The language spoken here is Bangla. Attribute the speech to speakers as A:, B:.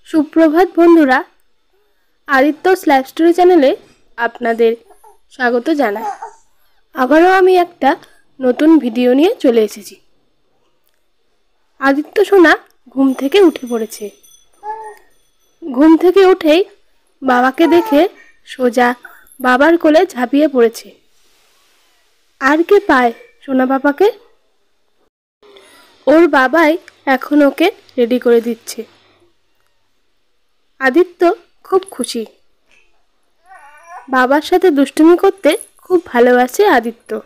A: সুপ্রভাত বন্ধুরা, আদিত্য লাইফ স্টোরি চ্যানেলে আপনাদের স্বাগত জানাই। আবারও আমি একটা নতুন ভিডিও নিয়ে চলে এসেছি। আদিত্য সোনা ঘুম থেকে উঠে পড়েছে। ঘুম থেকে উঠেই বাবাকে দেখে সোজা বাবার কোলে ঝাঁপিয়ে পড়েছে। আর কে পায় সোনা বাবাকে? ওর বাবাই এখন ওকে রেডি করে দিচ্ছে। আদিত্য খুব খুশি। বাবার সাথে দুষ্টুমি করতে খুব ভালোবাসে আদিত্য।